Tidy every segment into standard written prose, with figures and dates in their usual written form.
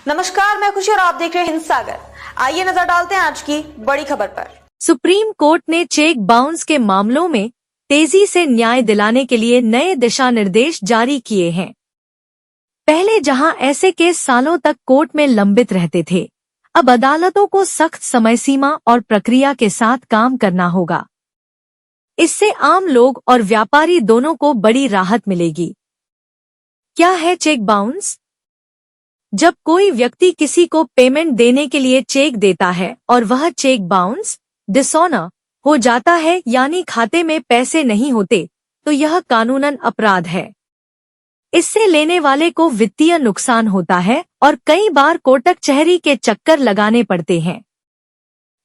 नमस्कार, मैं खुशी और आप देख रहे हैं हिंद सागर। आइए नजर डालते हैं आज की बड़ी खबर पर। सुप्रीम कोर्ट ने चेक बाउंस के मामलों में तेजी से न्याय दिलाने के लिए नए दिशा निर्देश जारी किए हैं। पहले जहां ऐसे केस सालों तक कोर्ट में लंबित रहते थे, अब अदालतों को सख्त समय सीमा और प्रक्रिया के साथ काम करना होगा। इससे आम लोग और व्यापारी दोनों को बड़ी राहत मिलेगी। क्या है चेक बाउंस? जब कोई व्यक्ति किसी को पेमेंट देने के लिए चेक देता है और वह चेक बाउंस डिसऑनर हो जाता है, यानी खाते में पैसे नहीं होते, तो यह कानूनन अपराध है। इससे लेने वाले को वित्तीय नुकसान होता है और कई बार कोर्ट कचहरी के चक्कर लगाने पड़ते हैं।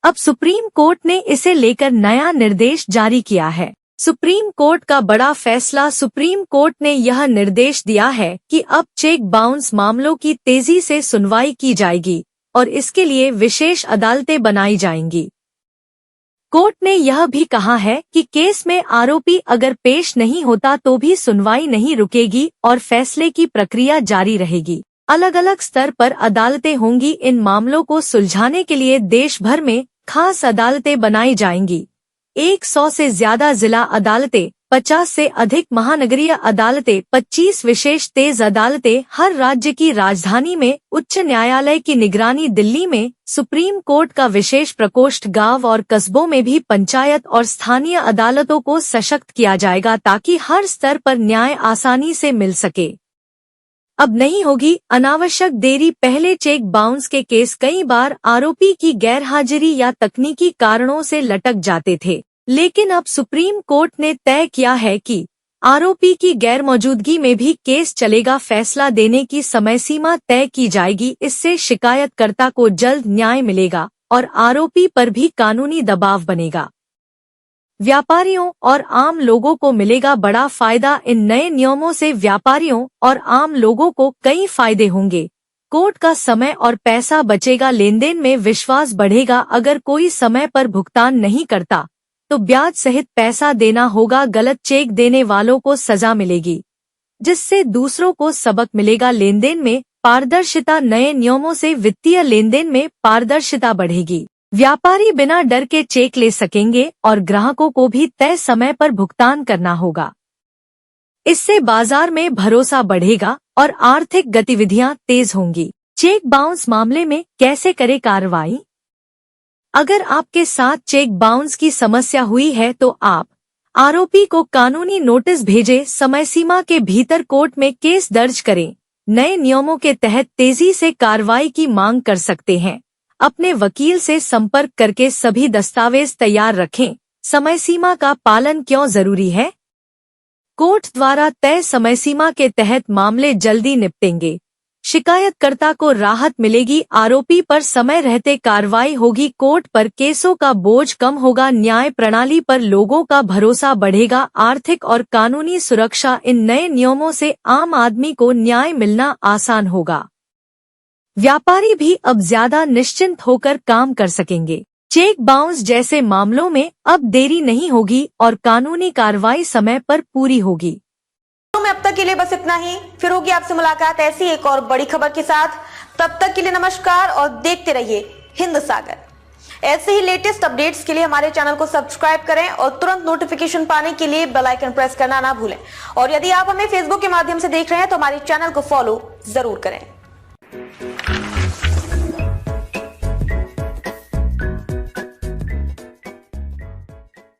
अब सुप्रीम कोर्ट ने इसे लेकर नया निर्देश जारी किया है। सुप्रीम कोर्ट का बड़ा फैसला। सुप्रीम कोर्ट ने यह निर्देश दिया है कि अब चेक बाउंस मामलों की तेजी से सुनवाई की जाएगी और इसके लिए विशेष अदालतें बनाई जाएंगी। कोर्ट ने यह भी कहा है कि केस में आरोपी अगर पेश नहीं होता तो भी सुनवाई नहीं रुकेगी और फैसले की प्रक्रिया जारी रहेगी। अलग अलग स्तर पर अदालतें होंगी। इन मामलों को सुलझाने के लिए देश भर में खास अदालतें बनाई जाएंगी। 100 से ज्यादा जिला अदालतें, 50 से अधिक महानगरीय अदालतें, 25 विशेष तेज अदालतें हर राज्य की राजधानी में, उच्च न्यायालय की निगरानी दिल्ली में, सुप्रीम कोर्ट का विशेष प्रकोष्ठ गांव और कस्बों में भी पंचायत और स्थानीय अदालतों को सशक्त किया जाएगा ताकि हर स्तर पर न्याय आसानी से मिल सके। अब नहीं होगी अनावश्यक देरी। पहले चेक बाउंस के केस कई बार आरोपी की गैरहाजिरी या तकनीकी कारणों से लटक जाते थे, लेकिन अब सुप्रीम कोर्ट ने तय किया है कि आरोपी की गैरमौजूदगी में भी केस चलेगा। फैसला देने की समय सीमा तय की जाएगी। इससे शिकायतकर्ता को जल्द न्याय मिलेगा और आरोपी पर भी कानूनी दबाव बनेगा। व्यापारियों और आम लोगों को मिलेगा बड़ा फायदा। इन नए नियमों से व्यापारियों और आम लोगों को कई फायदे होंगे। कोर्ट का समय और पैसा बचेगा, लेनदेन में विश्वास बढ़ेगा। अगर कोई समय पर भुगतान नहीं करता तो ब्याज सहित पैसा देना होगा। गलत चेक देने वालों को सजा मिलेगी, जिससे दूसरों को सबक मिलेगा। लेनदेन में पारदर्शिता। नए नियमों से वित्तीय लेनदेन में पारदर्शिता बढ़ेगी। व्यापारी बिना डर के चेक ले सकेंगे और ग्राहकों को भी तय समय पर भुगतान करना होगा। इससे बाजार में भरोसा बढ़ेगा और आर्थिक गतिविधियां तेज होंगी। चेक बाउंस मामले में कैसे करे कार्रवाई? अगर आपके साथ चेक बाउंस की समस्या हुई है तो आप आरोपी को कानूनी नोटिस भेजें। समय सीमा के भीतर कोर्ट में केस दर्ज करें। नए नियमों के तहत तेजी से कार्रवाई की मांग कर सकते हैं। अपने वकील से संपर्क करके सभी दस्तावेज तैयार रखें। समय सीमा का पालन क्यों जरूरी है? कोर्ट द्वारा तय समय सीमा के तहत मामले जल्दी निपटेंगे। शिकायतकर्ता को राहत मिलेगी। आरोपी पर समय रहते कार्रवाई होगी। कोर्ट पर केसों का बोझ कम होगा। न्याय प्रणाली पर लोगों का भरोसा बढ़ेगा। आर्थिक और कानूनी सुरक्षा। इन नए नियमों से आम आदमी को न्याय मिलना आसान होगा। व्यापारी भी अब ज्यादा निश्चिंत होकर काम कर सकेंगे। चेक बाउंस जैसे मामलों में अब देरी नहीं होगी और कानूनी कार्रवाई समय पर पूरी होगी। तो मैं अब तक के लिए बस इतना ही। फिर होगी आपसे मुलाकात ऐसी एक और बड़ी खबर के साथ। तब तक के लिए नमस्कार और देखते रहिए हिंद सागर। ऐसे ही लेटेस्ट अपडेट्स के लिए हमारे चैनल को सब्सक्राइब करें और तुरंत नोटिफिकेशन पाने के लिए बेल आइकन प्रेस करना ना भूलें। और यदि आप हमें फेसबुक के माध्यम से देख रहे हैं तो हमारे चैनल को फॉलो जरूर करें।